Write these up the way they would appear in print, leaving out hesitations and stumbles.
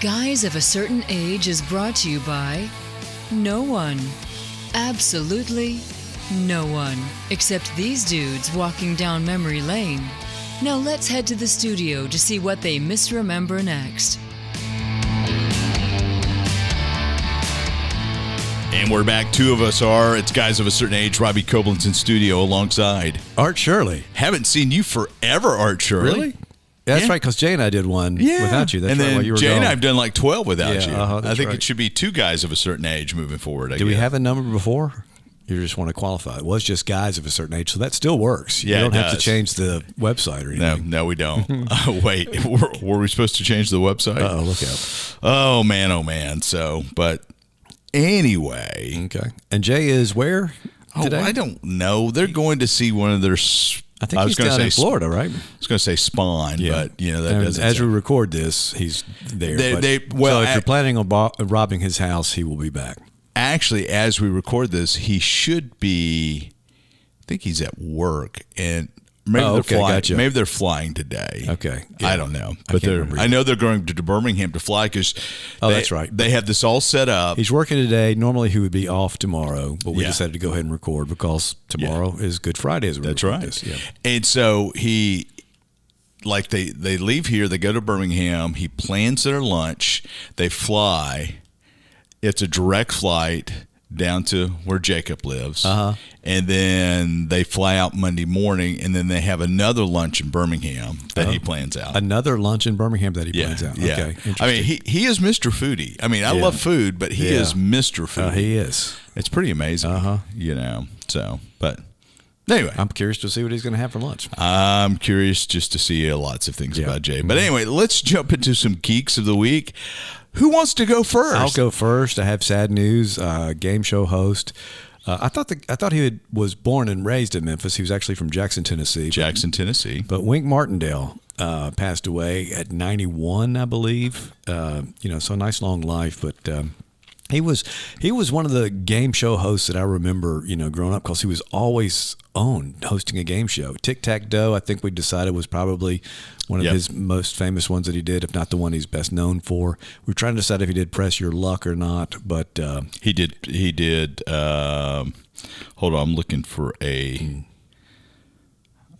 Guys of a Certain Age is brought to you by no one. Absolutely no one. Except these dudes walking down memory lane. Now let's head to the studio to see what they misremember next. And we're back. Two of us are. It's Guys of a Certain Age. Robbie Koblenz in studio alongside Art Shirley. Haven't seen you forever, Art Shirley. Really? That's right, because Jay and I did one without you. That's and right, then while you were Jay and gone. I have done like 12 without you. That's I think right. it should be two guys of a certain age moving forward. Do we have a number before? You just want to qualify. It was just guys of a certain age, so that still works. Yeah, you don't it have to does. change the website or anything. No, we don't. Wait, were we supposed to change the website? Uh-oh, look out. Oh, man. So, but anyway. Okay. And Jay is where today? I don't know. They're going to see one of their... I think he's down in Florida, right? I was going to say Spawn, but that and doesn't. As we record this, he's there. So if you're planning on robbing his house, he will be back. Actually, as we record this, he should be. I think he's at work, and maybe they're flying. Gotcha. Maybe they're flying today. Okay, I don't know, but I know they're going to Birmingham to fly because. That's right. They have this all set up. He's working today. Normally, he would be off tomorrow, but we decided to go ahead and record because tomorrow is Good Friday. That's right. This. Yeah. And so they leave here. They go to Birmingham. He plans their lunch. They fly. It's a direct flight down to where Jacob lives. And then they fly out Monday morning, and then they have another lunch in Birmingham that he plans out. Another lunch in Birmingham that he plans out. Yeah. Okay. I mean, he is Mr. Foodie. I mean, I love food, but he is Mr. Foodie. He is. It's pretty amazing. So, but anyway. I'm curious to see what he's going to have for lunch. I'm curious just to see lots of things about Jay. But anyway, let's jump into some Geeks of the Week. Who wants to go first? I'll go first. I have sad news. Game show host. I thought he was born and raised in Memphis. He was actually from Jackson, Tennessee. But Wink Martindale passed away at 91, I believe. So a nice long life, but he was one of the game show hosts that I remember, growing up, because he was always hosting a game show. Tic-Tac-Doe, I think we decided, was probably one of his most famous ones that he did, if not the one he's best known for. We were trying to decide if he did Press Your Luck or not, but he did. Hold on, I'm looking for a.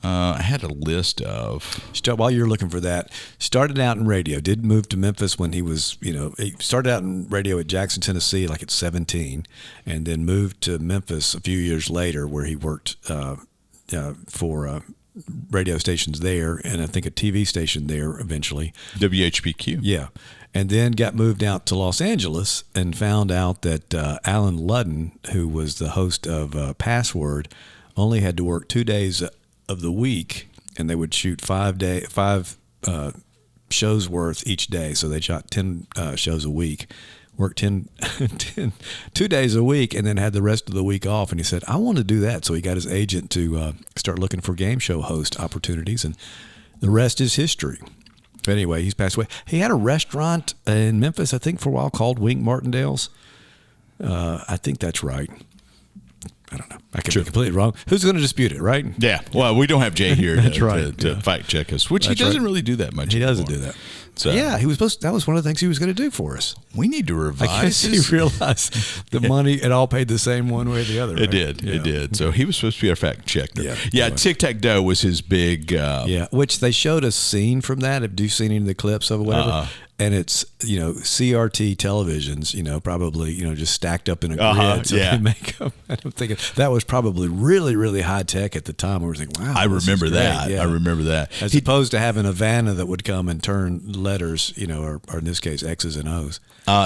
I had a list of. While you're looking for that, started out in radio. Did move to Memphis when he was, he started out in radio at Jackson, Tennessee, like at 17, and then moved to Memphis a few years later, where he worked for radio stations there, and I think a TV station there eventually. WHPQ. Yeah. And then got moved out to Los Angeles and found out that Alan Ludden, who was the host of Password, only had to work 2 days of the week, and they would shoot 5 shows worth each day. So they shot 10 shows a week, worked 2 days a week, and then had the rest of the week off. And he said, I want to do that. So he got his agent to start looking for game show host opportunities, and the rest is history. But anyway, he's passed away. He had a restaurant in Memphis, I think, for a while, called Wink Martindale's. I think that's right. I don't know. I could be completely wrong. Who's going to dispute it, right? Yeah. Well, we don't have Jay here to fact check us, which That's he doesn't really do that much. He doesn't do that. So yeah, he was supposed. That was one of the things he was going to do for us. We need to revise. I guess he realized the money, it all paid the same one way or the other. Right? It did. Yeah. It did. So he was supposed to be our fact checker. Yeah. Tic-Tac-Doe was his big. Which they showed a scene from that. Have you seen any of the clips of it, whatever? And it's, CRT televisions, probably, just stacked up in a grid. So they make up. I'm thinking that was probably really, really high tech at the time. We were thinking, wow. I remember that. Yeah. I remember that. As opposed to having a Vanna that would come and turn letters, or in this case, X's and O's.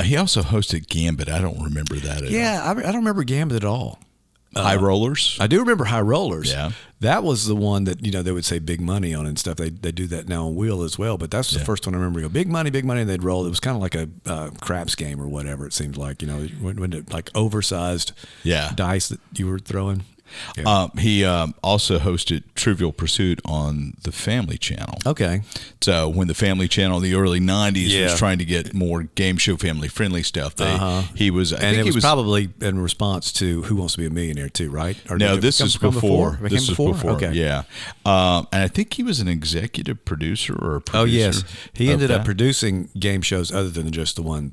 He also hosted Gambit. I don't remember that at all. Yeah, I don't remember Gambit at all. High Rollers? I do remember High Rollers. Yeah. That was the one that, they would say big money on and stuff. They do that now on Wheel as well. But that's the first one I remember. Go, big money, and they'd roll. It was kind of like a craps game or whatever, it seemed like. When it like oversized dice that you were throwing. He also hosted Trivial Pursuit on the Family Channel. Okay. So when the Family Channel in the early 90s Yeah. was trying to get more game show family friendly stuff, he was, I And think it he was probably in response to Who Wants to Be a Millionaire too, right? Or no, did it this come is from before. It This came is before. Okay. Yeah. And I think he was an executive producer or a producer. Oh yes, he ended up that. producing game shows other than just the ones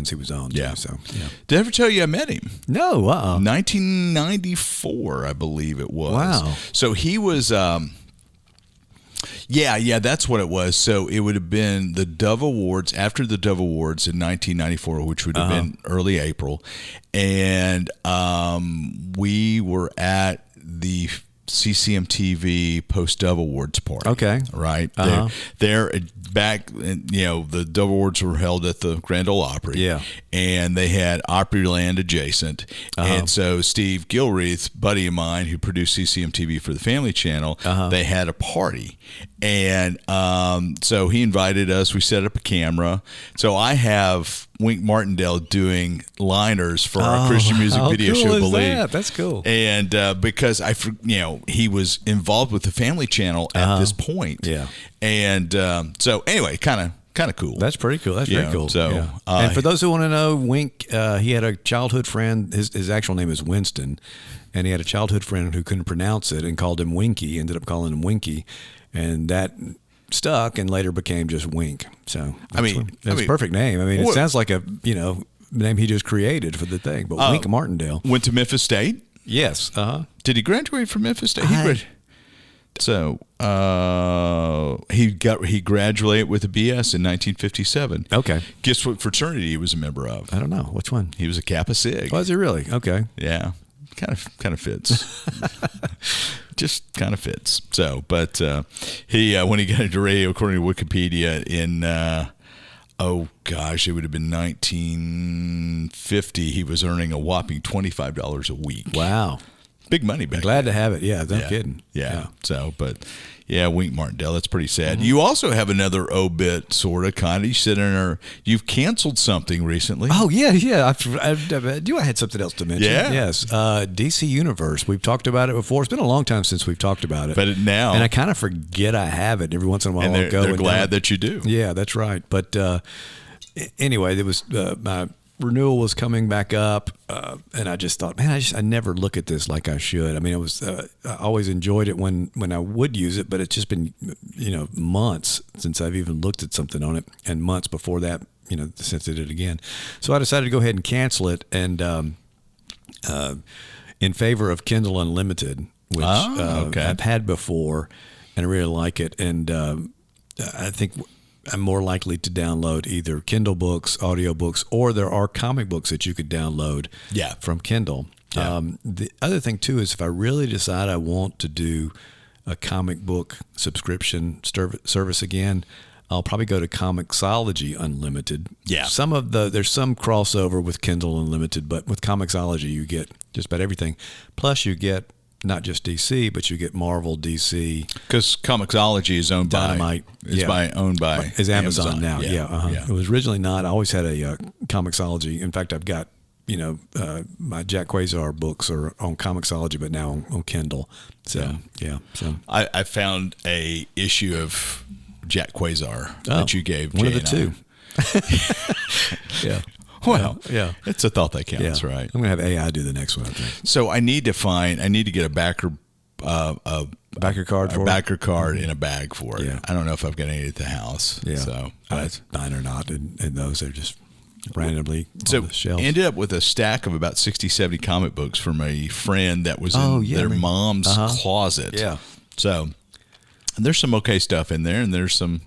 he was on. Yeah. Too, so yeah. Did I ever tell you I met him? No. 1994, I believe it was. Wow. So he was. Yeah, that's what it was. So it would have been the Dove Awards, after the Dove Awards in 1994, which would have been early April. And we were at the CCM TV post-Dove Awards party. Okay. Right? They're back, the Dove Awards were held at the Grand Ole Opry. Yeah. And they had Opryland adjacent. And so Steve Gilreath, buddy of mine who produced CCM TV for the Family Channel, they had a party. And so he invited us. We set up a camera. So I have Wink Martindale doing liners for our Christian music video show, Believe. That's cool. And because he was involved with the Family Channel at this point. Yeah. And so anyway, kind of cool. That's pretty cool. That's very cool. So, yeah. And for those who want to know, Wink, he had a childhood friend. His actual name is Winston, and he had a childhood friend who couldn't pronounce it and called him Winky. Ended up calling him Winky, and that stuck and later became just Wink. So that's a perfect name. I mean, it sounds like a name he just created for the thing. But Wink Martindale went to Memphis State. Yes. Did he graduate from Memphis State? So he graduated with a BS in 1957. Okay. Guess what fraternity he was a member of? I don't know which one. He was a Kappa Sig. Was he really? Okay. Yeah, kind of fits. Just kind of fits. So, but he when he got into radio, according to Wikipedia, in it would have been 1950. He was earning a whopping $25 a week. Wow. Big money back Glad then. to have it. Yeah, no kidding. Yeah. So, but yeah, Wink Martindale. That's pretty sad. You also have another obit, sort of, kind of. You said you've canceled something recently. Oh yeah. I had something else to mention. Yeah. Yes. DC Universe. We've talked about it before. It's been a long time since we've talked about it. But now, and I kind of forget I have it. Every once in a while, and I'll go. They're glad that you do. Yeah, that's right. But anyway, there was my renewal was coming back up, and I just thought, man, I never look at this like I should. I mean, it was I always enjoyed it when I would use it, but it's just been months since I've even looked at something on it, and months before that, since I did it again. So I decided to go ahead and cancel it, and in favor of Kindle Unlimited, which I've had before, and I really like it, and I think I'm more likely to download either Kindle books, audiobooks, or there are comic books that you could download from Kindle. Yeah. The other thing, too, is if I really decide I want to do a comic book subscription service again, I'll probably go to Comixology Unlimited. Yeah. There's some crossover with Kindle Unlimited, but with Comixology, you get just about everything. Plus, you get not just DC, but you get Marvel, DC. Because Comixology is owned Dynamite. owned by is Amazon now. Yeah. It was originally not. I always had a Comixology. In fact, I've got my Jack Quasar books are on Comixology, but now on Kindle. So So I found a issue of Jack Quasar that you gave. One Jay of the two. Yeah. Well, yeah, it's a thought that counts, right? I'm gonna have AI do the next one, I think. So I need to get a backer, backer card for backer card in a bag for it. Yeah. I don't know if I've got any at the house. Yeah, so mine are not, and those are just randomly so on the shelf. Ended up with a stack of about 60, 70 comic books from a friend that was in their mom's closet. Yeah. So there's some okay stuff in there, and there's some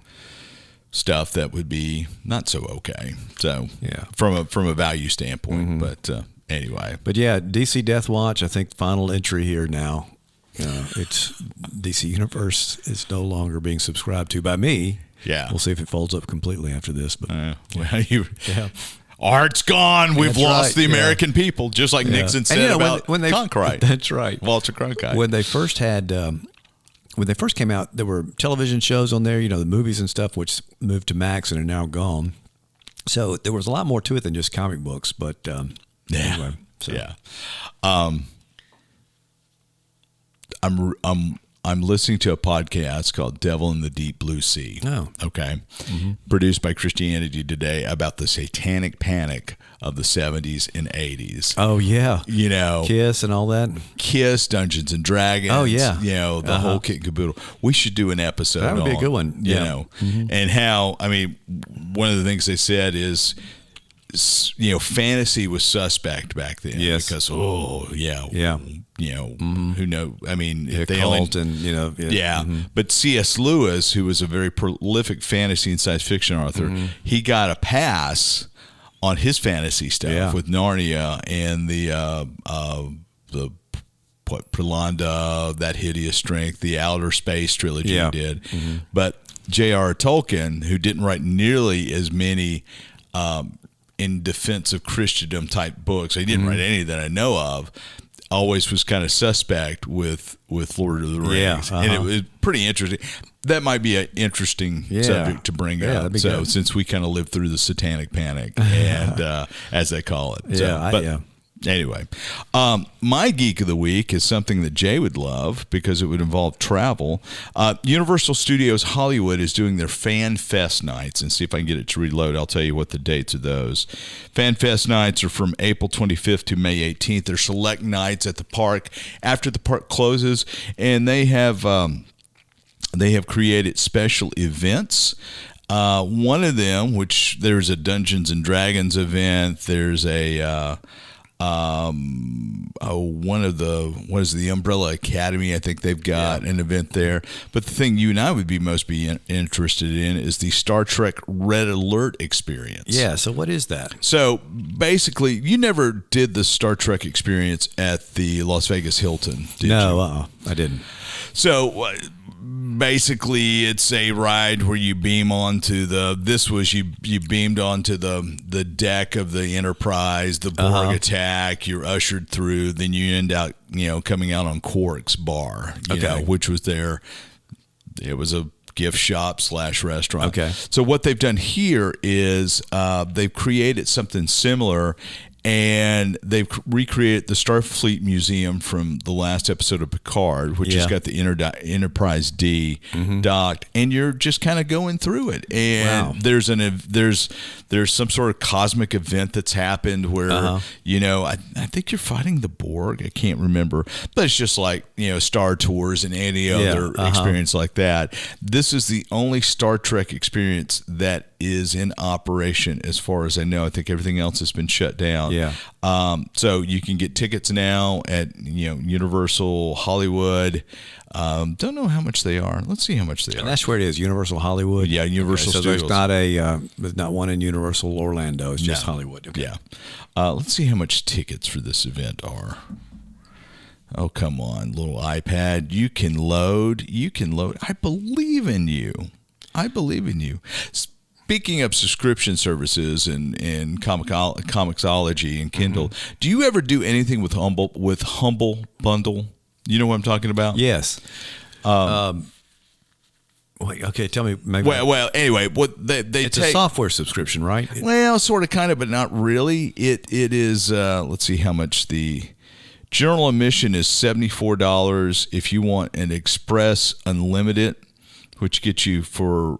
stuff that would be not so okay. So from a value standpoint, but anyway. But yeah, DC Deathwatch, I think final entry here now. It's DC Universe is no longer being subscribed to by me. Yeah, we'll see if it folds up completely after this. But Art's gone. We've lost the American people, just like Nixon said about when Cronkite. That's right, Walter Cronkite. When they first had. When they first came out, there were television shows on there, the movies and stuff, which moved to Max and are now gone. So there was a lot more to it than just comic books. But anyway, so. I'm listening to a podcast called Devil in the Deep Blue Sea. Oh. Okay. Produced by Christianity Today about the satanic panic of the 70s and 80s. Oh, yeah. You know, Kiss and all that. Kiss, Dungeons and Dragons. Oh, yeah. You know, the whole kit and caboodle. We should do an episode That would be a good one. You Yeah. know, and how, I mean, one of the things they said is, you know, fantasy was suspect back then. Yes. Because, Yeah. you know, who know? I mean, if they Cult only, and, you know. yeah. But C.S. Lewis, who was a very prolific fantasy and science fiction author, he got a pass on his fantasy stuff with Narnia and the Prolanda, That Hideous Strength, the Outer Space trilogy he did. But J.R. Tolkien, who didn't write nearly as many in defense of Christendom type books, he didn't write any that I know of, always was kind of suspect with Lord of the Rings. And it was pretty interesting. That might be an interesting subject to bring up. So good. since we kind of lived through the satanic panic, and as they call it. Anyway, my geek of the week is something that Jay would love because it would involve travel. Universal Studios Hollywood is doing their Fan Fest nights, and see if I can get it to reload. I'll tell you what the dates of those. Fan Fest nights are from April 25th to May 18th. They're select nights at the park after the park closes, and they have created special events. One of them, which there's a Dungeons and Dragons event. There's a the Umbrella Academy, I think they've got an event there. But the thing you and I would be most interested in is the Star Trek Red Alert experience. Yeah, so what is that? So basically, you never did the Star Trek experience at the Las Vegas Hilton, did you? No, I didn't. So basically, it's a ride where you beam onto you beamed onto the deck of the Enterprise, the Borg attack, you're ushered through, then you end up, coming out on Quark's bar, you know, which was there. It was a gift shop / restaurant. Okay. So what they've done here is they've created something similar, and they've recreated the Starfleet Museum from the last episode of Picard, which has got the Enterprise D docked, and you're just kind of going through it. And there's some sort of cosmic event that's happened where I think you're fighting the Borg. I can't remember, but it's just like Star Tours and any other experience like that. This is the only Star Trek experience that is in operation, as far as I know. I think everything else has been shut down. Yeah. So you can get tickets now at Universal Hollywood. Don't know how much they are. Let's see how much they are. And that's where it is, Universal Hollywood. Yeah, Universal Studios. Studios. So there's not one in Universal Orlando. It's just Hollywood. Okay. Yeah. Let's see how much tickets for this event are. Oh, come on, little iPad. You can load. I believe in you. Speaking of subscription services and Comixology and Kindle, do you ever do anything with Humble Bundle? You know what I'm talking about? Yes. Wait, okay, tell me. Maybe. Well. Anyway, what they it's take a software subscription, right? Well, sort of, kind of, but not really. It is. Let's see how much the general admission is $74. If you want an Express Unlimited, which gets you for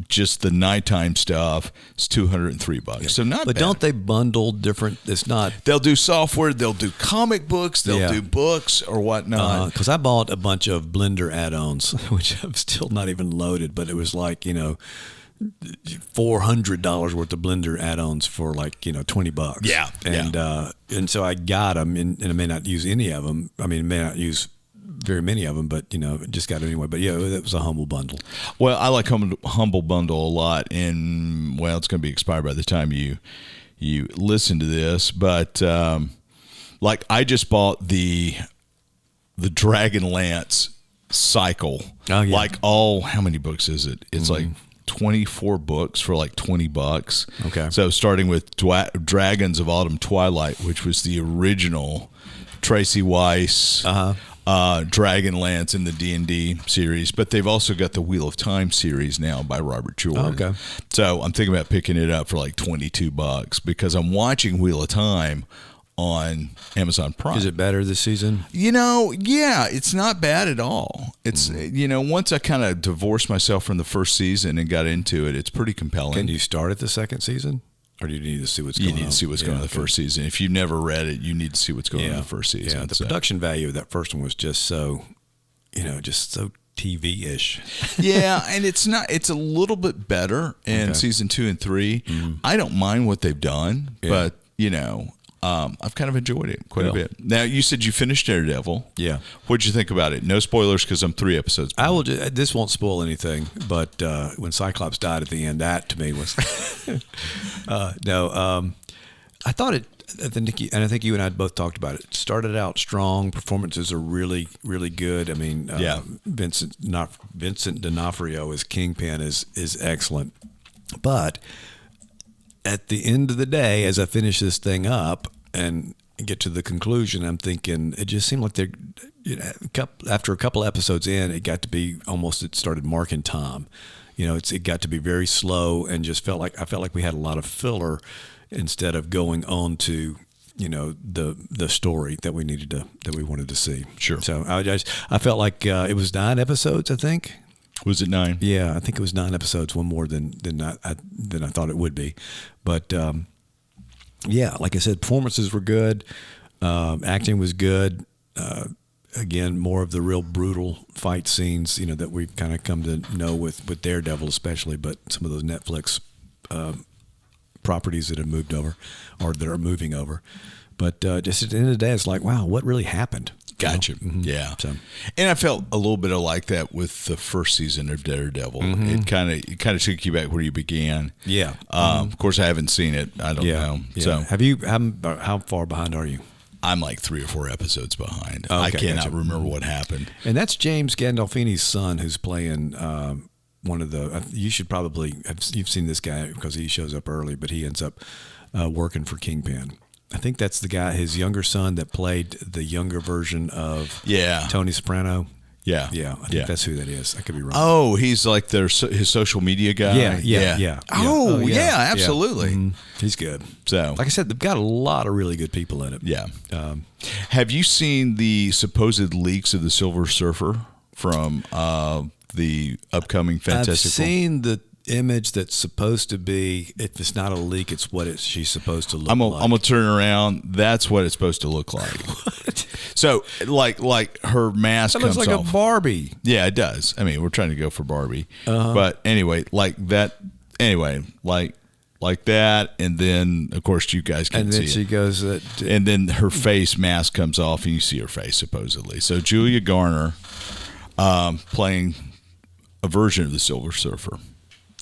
just the nighttime stuff, it's $203. Yeah. So not but bad. Don't they bundle different? It's not. They'll do software. They'll do comic books. They'll do books or whatnot. Because I bought a bunch of Blender add-ons, which I'm still not even loaded, but it was like $400 worth of Blender add-ons for like $20. Yeah. And so I got them, and I may not use any of them. I mean, may not use very many of them, but just got it anyway. But it was a Humble Bundle. Well, I like Humble Bundle a lot, and it's going to be expired by the time you listen to this. But like I just bought the Dragonlance Cycle. Oh, yeah. Like how many books is it? It's like 24 books for like $20. Okay. So starting with Dragons of Autumn Twilight, which was the original Tracy Weiss. Dragonlance in the D&D series, but they've also got the Wheel of Time series now by Robert Jordan. Okay. So I'm thinking about picking it up for like $22 because I'm watching Wheel of Time on Amazon Prime. Is it better this season? Yeah, it's not bad at all. It's once I kind of divorced myself from the first season and got into it, it's pretty compelling. Can you start at the second season? Or do you need to see what's going on? You need to see what's going on in the first season. If you've never read it, you need to see what's going on in the first season. Yeah, the production value of that first one was just so, just so TV-ish. Yeah, and it's a little bit better in season 2 and 3. Mm. I don't mind what they've done, but, I've kind of enjoyed it quite a bit. Now, you said you finished Daredevil. Yeah. What'd you think about it? No spoilers because I'm 3 episodes behind. This won't spoil anything, but when Cyclops died at the end, that to me was I thought it. I think you and I both talked about it. Started out strong. Performances are really, really good. I mean, Vincent D'Onofrio as Kingpin is excellent, but at the end of the day, as I finish this thing up and get to the conclusion, I'm thinking it just seemed like after a couple episodes in, it got to be it started marking time. It got to be very slow and just I felt like we had a lot of filler instead of going on to the story that we wanted to see. Sure. So I felt like it was 9 episodes, I think. Was it 9? Yeah, I think it was 9 episodes, one more than I thought it would be. But like I said, performances were good, acting was good. Again, more of the real brutal fight scenes, that we've kind of come to know with Daredevil especially, but some of those Netflix properties that have moved over or that are moving over. But just at the end of the day, it's like, wow, what really happened? Gotcha. Mm-hmm. Yeah. So, and I felt a little bit like that with the first season of Daredevil. Mm-hmm. It kind of took you back where you began. Yeah. Of course, I haven't seen it. I don't know. Yeah. So, how far behind are you? I'm like 3 or 4 episodes behind. I cannot remember what happened. And that's James Gandolfini's son who's playing one of the. You should probably you've seen this guy because he shows up early, but he ends up working for Kingpin. I think that's the guy, his younger son that played the younger version of Tony Soprano. Yeah. Yeah. I think that's who that is. I could be wrong. Oh, he's like his social media guy? Yeah. Oh, yeah, absolutely. Yeah. Mm-hmm. He's good. So, like I said, they've got a lot of really good people in it. Yeah. Have you seen the supposed leaks of the Silver Surfer from the upcoming Fantastic Four? I've seen the image that's supposed to be, if it's not a leak, it's what she's supposed to look like. I'm gonna turn around. That's what it's supposed to look like. What? So like her mask comes looks like off. a Barbie. Yeah, it does. I mean, we're trying to go for Barbie, but anyway, like that. Anyway, like that, and then of course you guys can see. And then she goes, and then her face mask comes off, and you see her face supposedly. So Julia Garner playing a version of the Silver Surfer.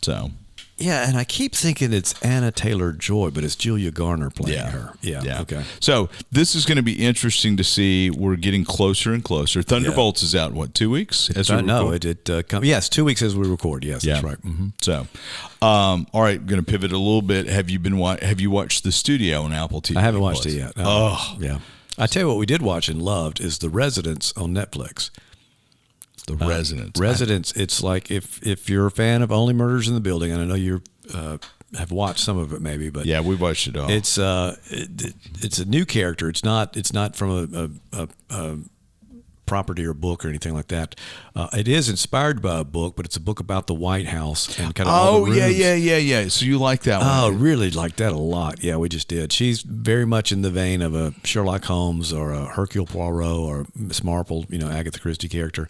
So, yeah, and I keep thinking it's Anna Taylor-Joy, but it's Julia Garner playing her. Yeah. Okay. So this is going to be interesting to see. We're getting closer and closer. Thunderbolts is out, 2 weeks? No, yes, 2 weeks as we record. Yes, that's right. Mm-hmm. So, all right, going to pivot a little bit. Have you watched The Studio on Apple TV? I haven't watched it yet. Yeah. I tell you what we did watch and loved is The Residents on Netflix. The Residents. Residents. It's like if you're a fan of Only Murders in the Building, and I know you have watched some of it, maybe, but yeah, we watched it all. It's it's a new character. It's not from a property or book or anything like that. It is inspired by a book, but it's a book about the White House and kind of all the rooms. Yeah. So you like that one? Oh, really like that a lot. Yeah, we just did. She's very much in the vein of a Sherlock Holmes or a Hercule Poirot or Miss Marple, Agatha Christie character,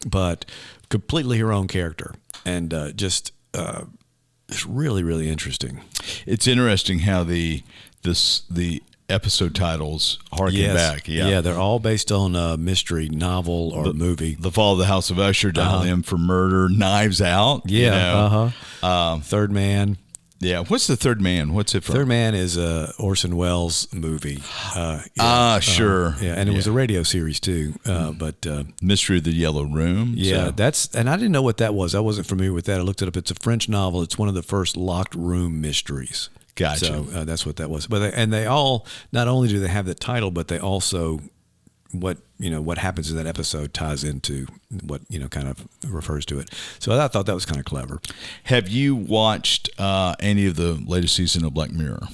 but completely her own character, and just it's really, really interesting. It's interesting how the episode titles harken back. Yeah, they're all based on a mystery novel or movie. The Fall of the House of Usher, Dial M for Murder, Knives Out. Yeah, Third Man. Yeah, what's The Third Man? What's it from? Third Man is a Orson Welles movie. Sure. Yeah, and it was a radio series too. But Mystery of the Yellow Room. Yeah, and I didn't know what that was. I wasn't familiar with that. I looked it up. It's a French novel. It's one of the first locked room mysteries. Gotcha. So that's what that was. But they all, not only do they have the title, but they also what happens in that episode ties into what kind of refers to it. So I thought that was kind of clever. Have you watched any of the latest season of Black Mirror?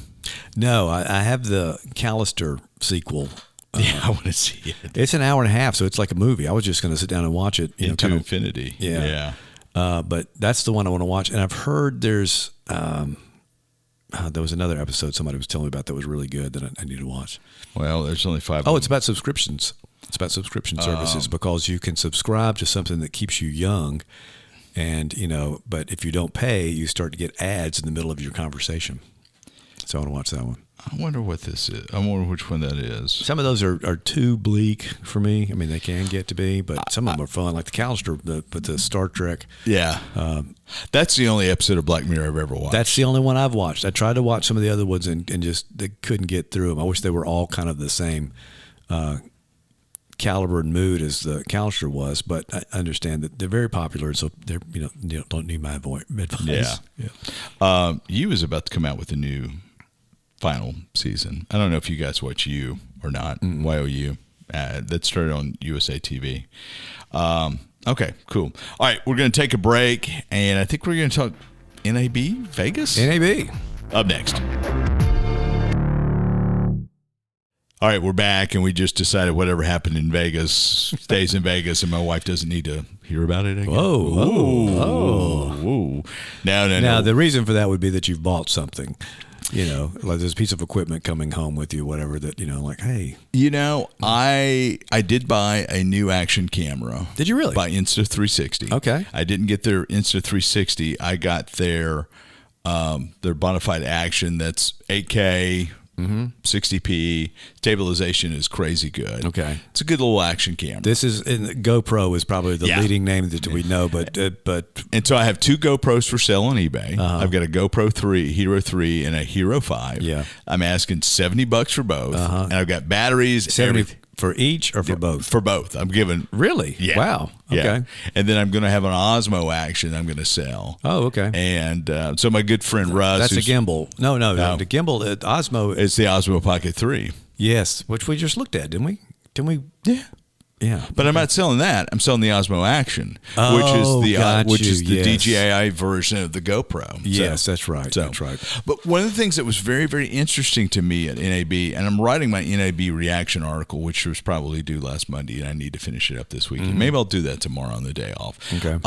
No, I have the Callister sequel. Yeah, I want to see it. It's an hour and a half, so it's like a movie. I was just going to sit down and watch it. Into infinity. Yeah. But that's the one I want to watch. And I've heard there was another episode somebody was telling me about that was really good that I need to watch. Well, there's only 5. Oh, it's about subscriptions. It's about subscription services because you can subscribe to something that keeps you young. And, but if you don't pay, you start to get ads in the middle of your conversation. So I want to watch that one. I wonder what this is. I wonder which one that is. Some of those are too bleak for me. I mean, they can get to be, but some of them are fun, like the Callister, but the Star Trek. Yeah. That's the only episode of Black Mirror I've ever watched. That's the only one I've watched. I tried to watch some of the other ones and just they couldn't get through them. I wish they were all kind of the same caliber and mood as the Callister was, but I understand that they're very popular, so they're don't need my advice. Yeah. You is about to come out with a new final season. I don't know if you guys watch You or not. YOU. That started on USA TV. Okay, cool. All right, we're going to take a break, and I think we're going to talk NAB Vegas. NAB. Up next. All right, we're back, and we just decided whatever happened in Vegas stays in Vegas, and my wife doesn't need to hear about it again. Whoa. No. Now, the reason for that would be that you've bought something. Like there's a piece of equipment coming home with you, whatever that, like, hey. I did buy a new action camera. Did you really? By Insta360. Okay. I didn't get their Insta360. I got their Bonafide Action that's 8K, 60p. Stabilization is crazy good. Okay. It's a good little action camera. This is GoPro is probably the leading name that we know, but and so I have 2 GoPros for sale on eBay. I've got a GoPro 3, Hero 3, and a Hero 5. Yeah. I'm asking $70 for both, and I've got batteries. 70 for each or for both? For both. I'm giving. Really? Yeah. Wow. Okay. Yeah. And then I'm going to have an Osmo Action I'm going to sell. Oh, okay. And so my good friend Russ. That's a gimbal. No. The gimbal, Osmo. It's the Osmo Pocket 3. Yes, which we just looked at, didn't we? Yeah. Yeah. But I'm not selling that. I'm selling the Osmo Action, which is the DJI version of the GoPro. Yes, that's right. That's right. But one of the things that was very, very interesting to me at NAB, and I'm writing my NAB reaction article, which was probably due last Monday, and I need to finish it up this week. Maybe I'll do that tomorrow on the day off. Okay.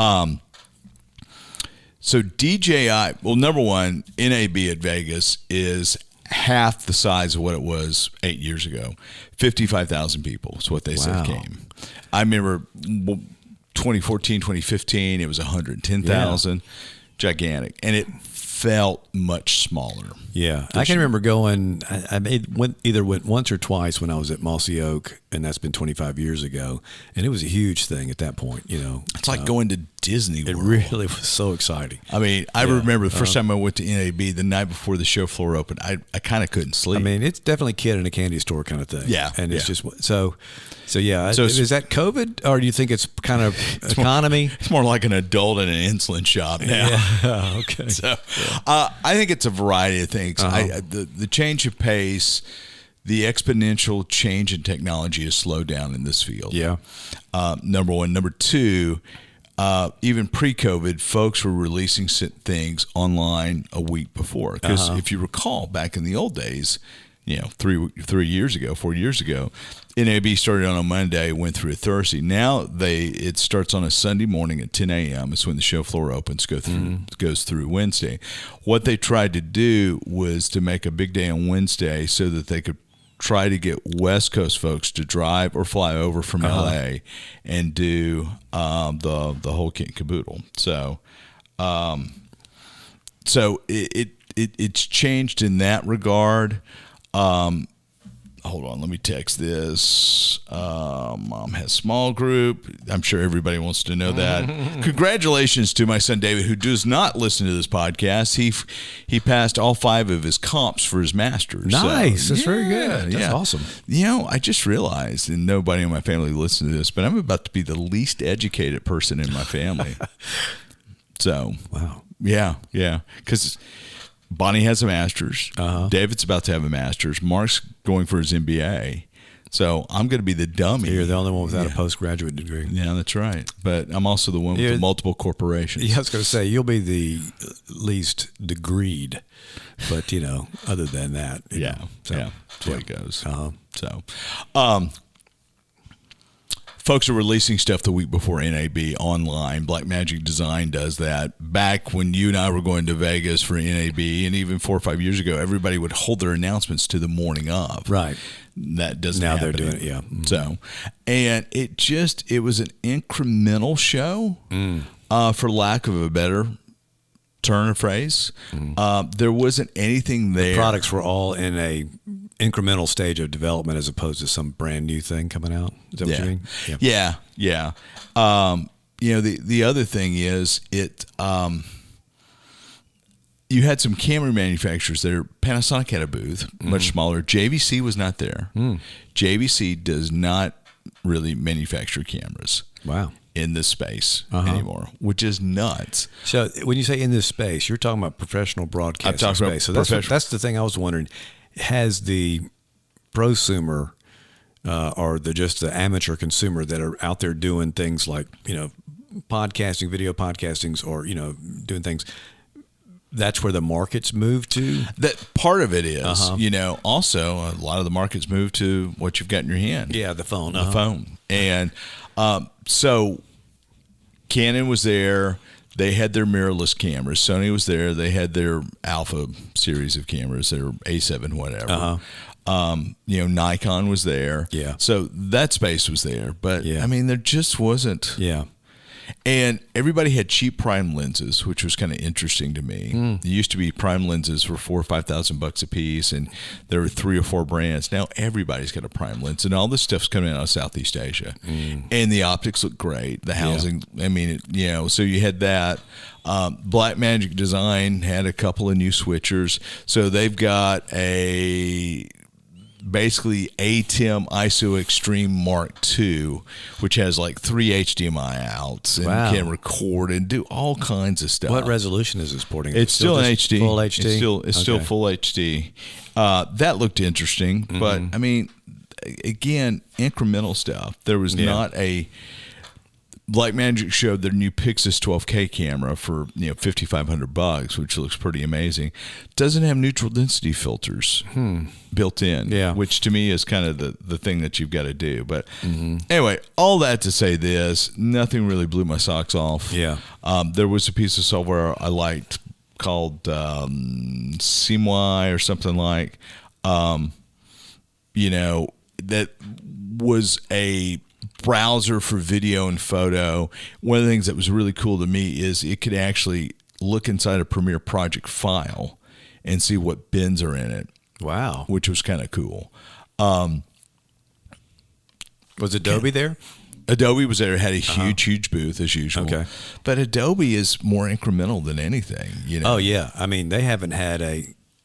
So DJI, well, number one, NAB at Vegas is half the size of what it was 8 years ago. 55,000 people is what they said came. I remember 2014, 2015, it was 110,000. Gigantic. And it felt much smaller. Yeah. I can remember going, I went once or twice when I was at Mossy Oak, and that's been 25 years ago. And it was a huge thing at that point, It's like going to Disney World. It really was so exciting. I mean, I remember the first time I went to NAB, the night before the show floor opened, I kind of couldn't sleep. I mean, it's definitely kid in a candy store kind of thing. Yeah. And it's just, so is that COVID, or do you think it's kind of economy? It's more like an adult in an insulin shop now. Yeah. Okay. So I think it's a variety of things. The change of pace, the exponential change in technology has slowed down in this field. Yeah. Number one. Number two, even pre-COVID, folks were releasing things online a week before. Because if you recall, back in the old days, 4 years ago, NAB started on a Monday, went through a Thursday. Now it starts on a Sunday morning at 10 a.m. It's when the show floor opens, goes through Wednesday. What they tried to do was to make a big day on Wednesday so that they could try to get West Coast folks to drive or fly over from LA and do the whole kit and caboodle. So, it's changed in that regard. Hold on, let me text this. Mom has small group. I'm sure everybody wants to know that. Congratulations to my son David, who does not listen to this podcast. He passed all 5 of his comps for his masters. Nice, that's very good. That's awesome. I just realized, and nobody in my family listens to this, but I'm about to be the least educated person in my family. So, wow, yeah, because Bonnie has a master's. David's about to have a master's. Mark's going for his MBA. So I'm going to be the dummy. You're the only one without a postgraduate degree. Yeah, that's right. But I'm also the one with the multiple corporations. Yeah, I was going to say, you'll be the least degreed. But, other than that. That's the way it goes. Uh-huh. So, folks are releasing stuff the week before NAB online. Blackmagic Design does that. Back when you and I were going to Vegas for NAB, and even 4 or 5 years ago, everybody would hold their announcements to the morning of. Right. That doesn't now happen. They're doing it, yeah. Mm-hmm. So, and it was an incremental show, for lack of a better turn of phrase. There wasn't anything there. The products were all in a incremental stage of development as opposed to some brand new thing coming out. Is that what you mean? Yeah. The other thing is you had some camera manufacturers there. Panasonic had a booth, much smaller. JVC was not there. JVC does not really manufacture cameras. Wow. In this space anymore, which is nuts. So when you say in this space, you're talking about professional broadcasting space. So that's the thing I was wondering. Has the prosumer or just the amateur consumer that are out there doing things like, podcasting, video podcastings, or, doing things, that's where the markets move to? That part of it is, also a lot of the markets move to what you've got in your hand. Yeah, the phone. The phone. And so Canon was there. They had their mirrorless cameras. Sony was there. They had their Alpha series of cameras, their A7, whatever. Nikon was there. Yeah. So that space was there. But, there just wasn't. Yeah. And everybody had cheap prime lenses, which was kind of interesting to me. It used to be prime lenses for $4,000 or $5,000 a piece, and there were 3 or 4 brands. Now everybody's got a prime lens, and all this stuff's coming out of Southeast Asia, and the optics look great. The housing, so you had that. Blackmagic Design had a couple of new switchers, so they've got basically ATEM ISO Extreme Mark II, which has like 3 HDMI outs and can record and do all kinds of stuff. What resolution is it supporting? It's still in HD. Full HD? It's still full HD. That looked interesting, but again, incremental stuff. There was not a... Blackmagic showed their new Pixis 12K camera for $5,500, which looks pretty amazing. Doesn't have neutral density filters built in, which to me is kind of the thing that you've got to do. But anyway, all that to say this, nothing really blew my socks off. Yeah, there was a piece of software I liked called Simwai or something like, that was a browser for video and photo. One of the things that was really cool to me is it could actually look inside a Premiere Project file and see what bins are in it. Wow. Which was kind of cool. Was Adobe there? Adobe was there, had a huge booth as usual. Okay. But Adobe is more incremental than anything, Oh yeah. They haven't had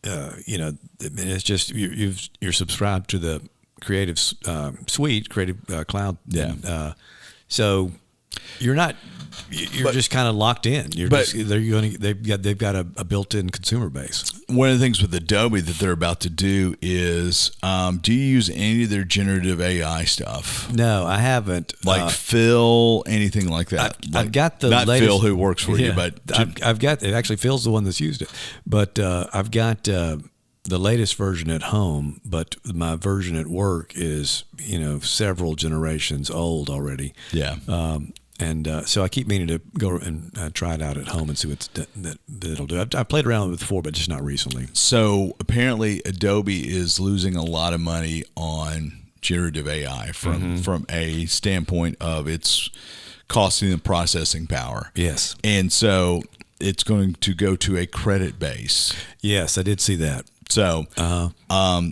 it's just you're subscribed to the Creative Suite, Creative Cloud. Yeah. So you're not. You're just kind of locked in. They've got a built-in consumer base. One of the things with Adobe that they're about to do is, do you use any of their generative AI stuff? No, I haven't. Like Phil, anything like that. I've got the not latest, Phil who works for you, but I've got it. Actually, Phil's the one that's used it, but I've got the latest version at home. But my version at work is several generations old already. Yeah. So I keep meaning to go and try it out at home and see what it'll do. I've played around with it before, but just not recently. So apparently Adobe is losing a lot of money on generative AI from a standpoint of it's costing them processing power. Yes. And so it's going to go to a credit base. Yes, I did see that. So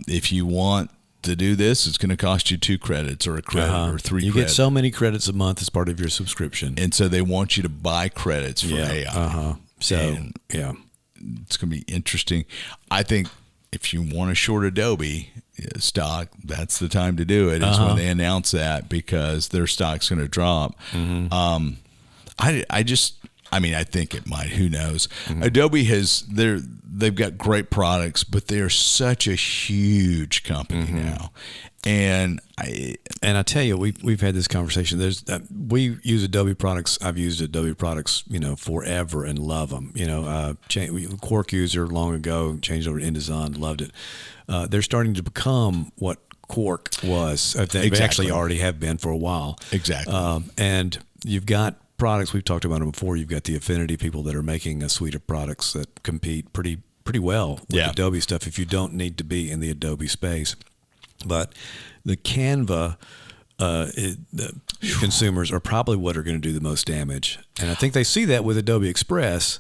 if you want to do this, it's going to cost you 2 credits or a credit or 3 you credits. Get so many credits a month as part of your subscription. And so they want you to buy credits for AI. So, and it's going to be interesting. I think if you want to short Adobe stock, that's the time to do it. Is when they announce that, because their stock's going to drop. I think it might. Who knows? Adobe they've got great products, but they are such a huge company now. And I tell you, we've had this conversation. We use Adobe products. I've used Adobe products, forever and love them. Quark user long ago, changed over to InDesign, loved it. They're starting to become what Quark was. They actually already have been for a while. Exactly. And you've got products, we've talked about them before. You've got the Affinity people that are making a suite of products that compete pretty well with Adobe stuff if you don't need to be in the Adobe space. But the Canva the consumers are probably what are going to do the most damage. And I think they see that with Adobe Express.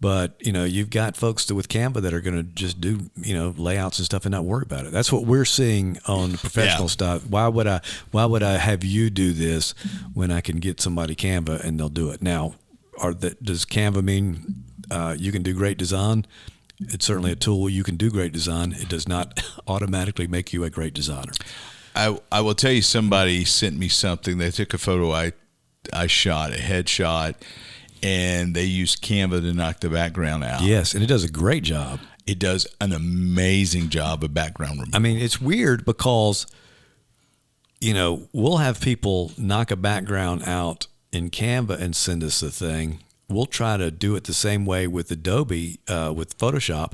But, you've got folks with Canva that are going to just do, layouts and stuff and not worry about it. That's what we're seeing on the professional stuff. Why would I have you do this when I can get somebody Canva and they'll do it? Now, does Canva mean you can do great design? It's certainly a tool. You can do great design. It does not automatically make you a great designer. I will tell you, somebody sent me something. They took a photo I shot, a headshot, and they used Canva to knock the background out. Yes, and it does a great job. It does an amazing job of background removal. I mean, it's weird because, we'll have people knock a background out in Canva and send us the thing. We'll try to do it the same way with Adobe, with Photoshop,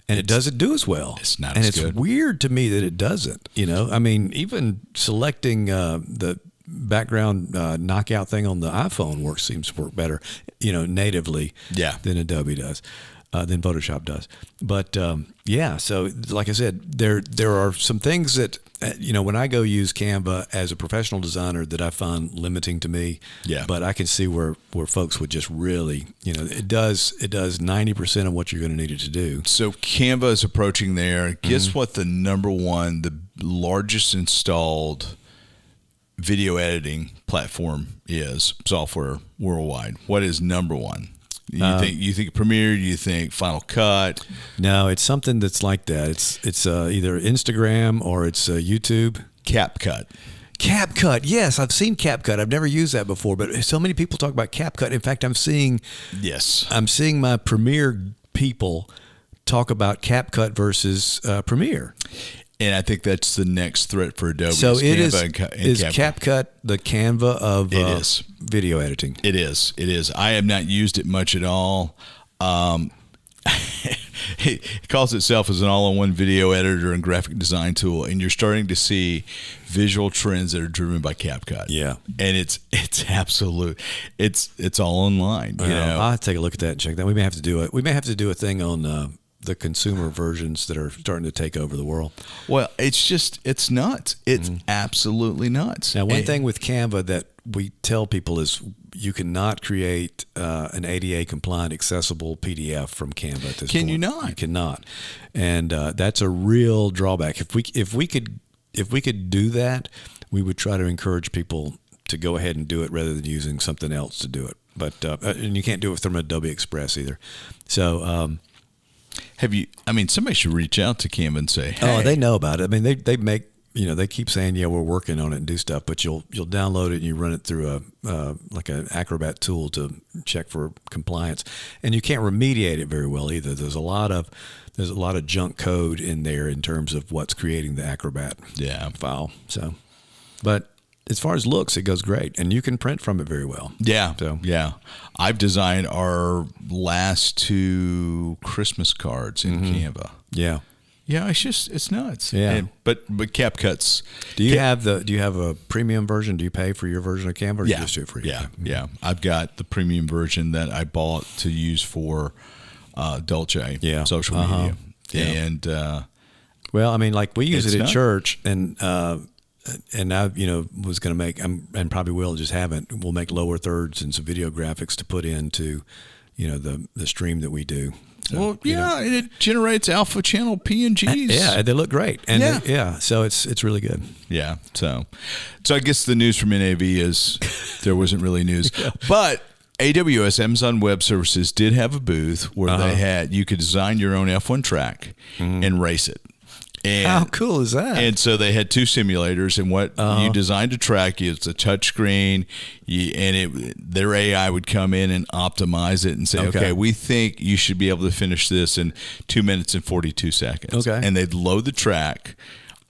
and it doesn't do as well. It's not and as it's good. Weird to me that it doesn't. I mean, even selecting the background knockout thing on the iPhone seems to work better, natively than Adobe does, than Photoshop does. But so like I said, there are some things that when I go use Canva as a professional designer that I find limiting to me. Yeah. But I can see where folks would just really, it does 90% of what you're going to need it to do. So Canva is approaching there. Guess what the the largest installed video editing platform is, software worldwide? What is number one? You think Premiere? Do you think Final Cut? No, it's something that's like that. It's either Instagram or it's YouTube. CapCut. CapCut, yes, I've seen CapCut. I've never used that before, but so many people talk about CapCut. In fact, I'm seeing my Premiere people talk about CapCut versus Premiere. And I think that's the next threat for Adobe. So is CapCut the Canva of video editing? It is. I have not used it much at all. It calls itself as an all-in-one video editor and graphic design tool, and you're starting to see visual trends that are driven by CapCut. Yeah, and it's absolute. It's all online. I'll have to take a look at that and check that. We may have to do it. We may have to do a thing on the consumer versions that are starting to take over the world. Well, it's nuts. It's absolutely nuts. Now, one thing with Canva that we tell people is you cannot create an ADA compliant accessible PDF from Canva at this point. Can you not? You cannot. And that's a real drawback. If we could do that, we would try to encourage people to go ahead and do it rather than using something else to do it. But and you can't do it from Adobe Express either. So somebody should reach out to Canva and say, hey. Oh, they know about it. I mean, they make, they keep saying, yeah, we're working on it and do stuff, but you'll download it and you run it through like an Acrobat tool to check for compliance, and you can't remediate it very well either. There's a lot of junk code in there in terms of what's creating the Acrobat file. So, but as far as looks, it goes great, and you can print from it very well. Yeah. So I've designed our last 2 Christmas cards in Canva. Yeah. Yeah, it's nuts. Yeah. But CapCut's. Do you have a premium version? Do you pay for your version of Canva, or you just do it free? Yeah. Yeah. I've got the premium version that I bought to use for Dolce social media. Yeah. And well, I mean, like we use it at church, and I was going to make, and probably will, just haven't. We'll make lower thirds and some video graphics to put into, the stream that we do. So, and it generates alpha channel PNGs. Yeah, they look great, and so it's really good. Yeah, so I guess the news from NAV is there wasn't really news, but AWS, Amazon Web Services, did have a booth where you could design your own F1 track and race it. And, how cool is that? And so they had 2 simulators, and what you designed a track, it's a touch screen, their AI would come in and optimize it and say, okay, we think you should be able to finish this in 2 minutes and 42 seconds. Okay. And they'd load the track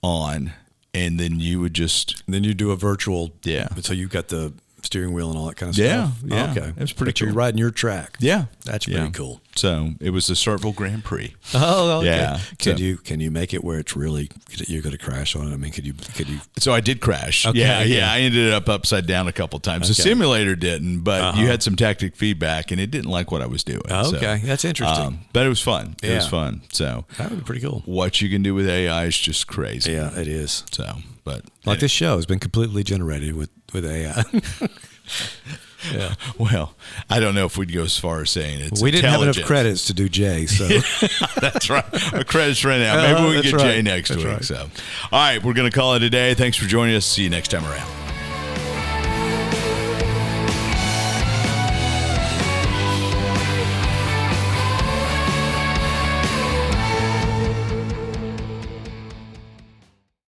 on, and then you would just then you do a virtual. Yeah. So you got the steering wheel and all that kind of Yeah, stuff. yeah. Okay. It was pretty But cool. You're riding your track. yeah, That's pretty cool. So it was the Starkville Grand Prix. Oh, okay. Yeah. Can you make it where it's really you're going to crash on it? I mean, could you? So I did crash. Okay, Yeah. I ended up upside down a couple times. The Okay. simulator didn't, but you had some tactic feedback, and it didn't like what I was doing. Oh, So, okay, that's interesting. but it was fun. It was Yeah. fun. So That would be pretty cool. what you can do with AI is just crazy. Yeah, it is. So, but Like this show has been completely generated with AI. Yeah. well, I don't know if we'd go as far as saying it's We didn't have enough intelligent. credits to do Jay, so That's right. Our credits ran out. Maybe we can that's get right. Jay next That's week. right. So, all right, we're going to call it a day. Thanks for joining us. See you next time around.